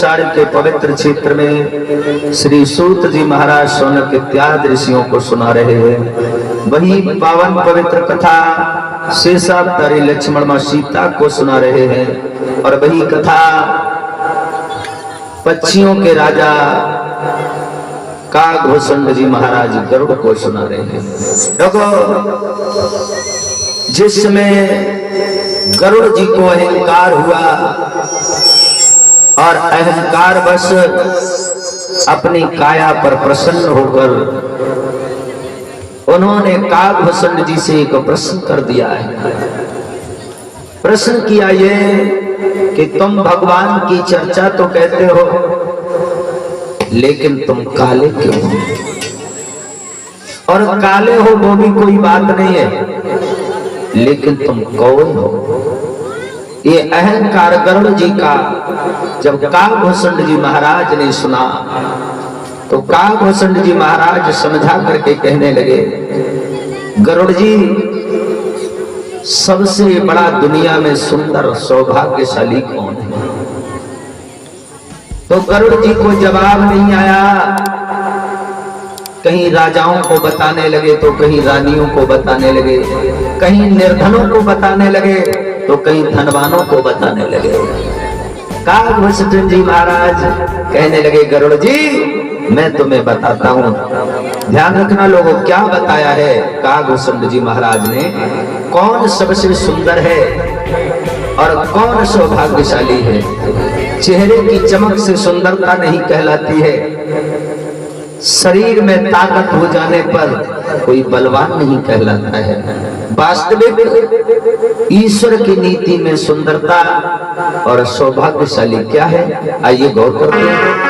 नैमिषारण्य के पवित्र क्षेत्र में श्री सूत जी महाराज शौनक इत्यादि ऋषियों को सुना रहे हैं। वही पावन पवित्र कथा शेषावतारी लक्ष्मण मां सीता को सुना रहे हैं। और वही कथा पक्षियों के राजा काकभूषण जी महाराज गरुड़ को सुना रहे हैं। देखो, जिस समय गरुड़ जी को अहंकार हुआ और अहंकार बस अपनी काया पर प्रसन्न होकर उन्होंने काकभूषण जी से एक प्रश्न कर दिया है। प्रश्न किया ये कि तुम भगवान की चर्चा तो कहते हो, लेकिन तुम काले क्यों हो? और काले हो वो भी कोई बात नहीं है, लेकिन तुम कौन हो? ये अहंकार गरुड़ जी का जब काकभूषण जी महाराज ने सुना तो काकभूषण जी महाराज समझा करके कहने लगे, गरुड़ जी, सबसे बड़ा दुनिया में सुंदर सौभाग्यशाली कौन है? तो गरुड़ जी को जवाब नहीं आया। कहीं राजाओं को बताने लगे तो कहीं रानियों को बताने लगे, कहीं निर्धनों को बताने लगे तो कहीं धनवानों को बताने लगे। काकभूषण जी महाराज कहने लगे, गरुड़ जी मैं तुम्हें बताता हूं, ध्यान रखना लोगों, क्या बताया है काकभूषण जी महाराज ने? कौन सबसे सुंदर है और कौन सौभाग्यशाली है? चेहरे की चमक से सुंदरता नहीं कहलाती है, शरीर में ताकत हो जाने पर कोई बलवान नहीं कहलाता है। वास्तविक ईश्वर की नीति में सुंदरता और सौभाग्यशाली क्या है, आइए गौर करते हैं।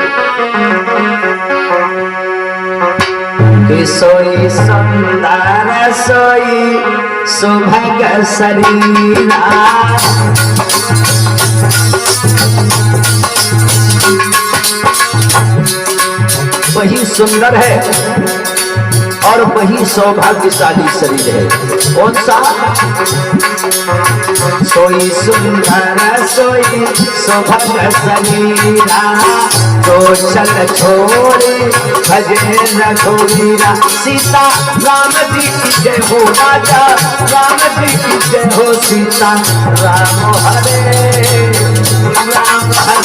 सोई सुंदर सोई सौभाग्य शरीरा, वही सुंदर है और वही सौभाग्यशाली शरीर है। कौन सा? सोई सुंदर सोई सौभाग्य शरीरा, जो चल छोड़े भजे रघुवीरा। सीता राम जी की जय हो, राजा राम जी की जय हो। सीता राम हरे राम हरे।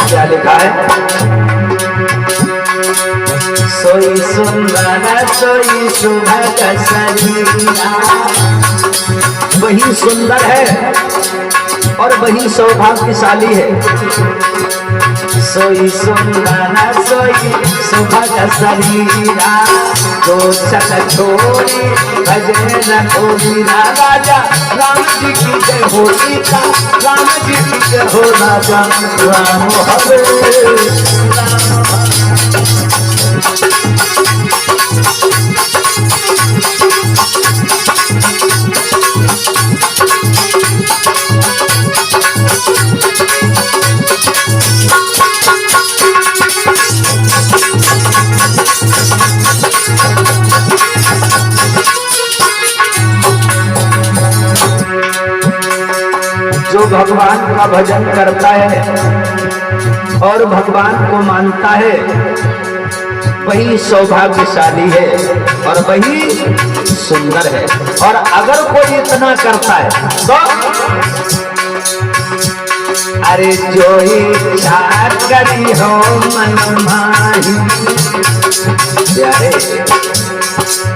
क्या लिखा है? सोई सुंदर सोई सुभग शरीरा, वही सुंदर है और वही सौभाग्यशाली है। सोई सुंदर सोई सुभग शरीरा, जो चल छोड़ी भजे रघुवीरा। राजा राम जी की जय हो, सीता राम जी की जय हो। राजा राम हरे जो भगवान का भजन करता है और भगवान को मानता है वही सौभाग्यशाली है और वही सुंदर है। और अगर कोई इतना करता है तो अरे जो इच्छा करी हो मन माही,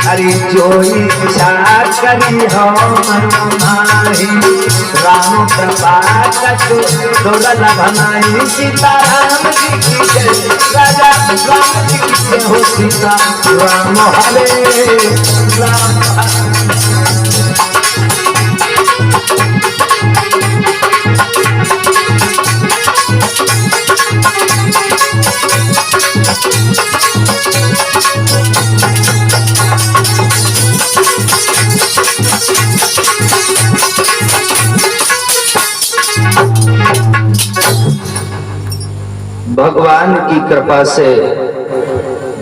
अरे जो इच्छा करी हो मन माही। राम कृपा कछु दुर्लभ भनाई। सीता राम जी की जय, राजा राम जी की जय हो। सीता राम हरे राम भगवान की कृपा से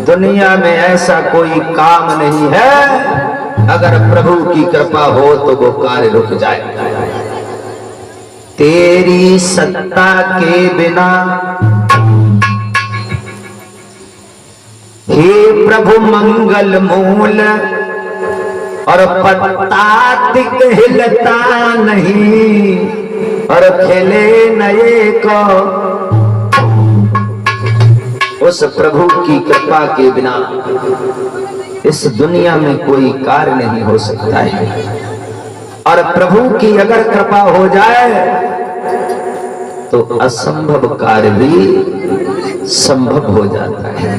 दुनिया में ऐसा कोई काम नहीं है अगर प्रभु की कृपा हो तो वो कार्य रुक जाए। तेरी सत्ता के बिना हे प्रभु मंगल मूल और पत्ता तिक हिलता नहीं और खेले नए को। उस प्रभु की कृपा के बिना इस दुनिया में कोई कार्य नहीं हो सकता है, और प्रभु की अगर कृपा हो जाए तो असंभव कार्य भी संभव हो जाता है।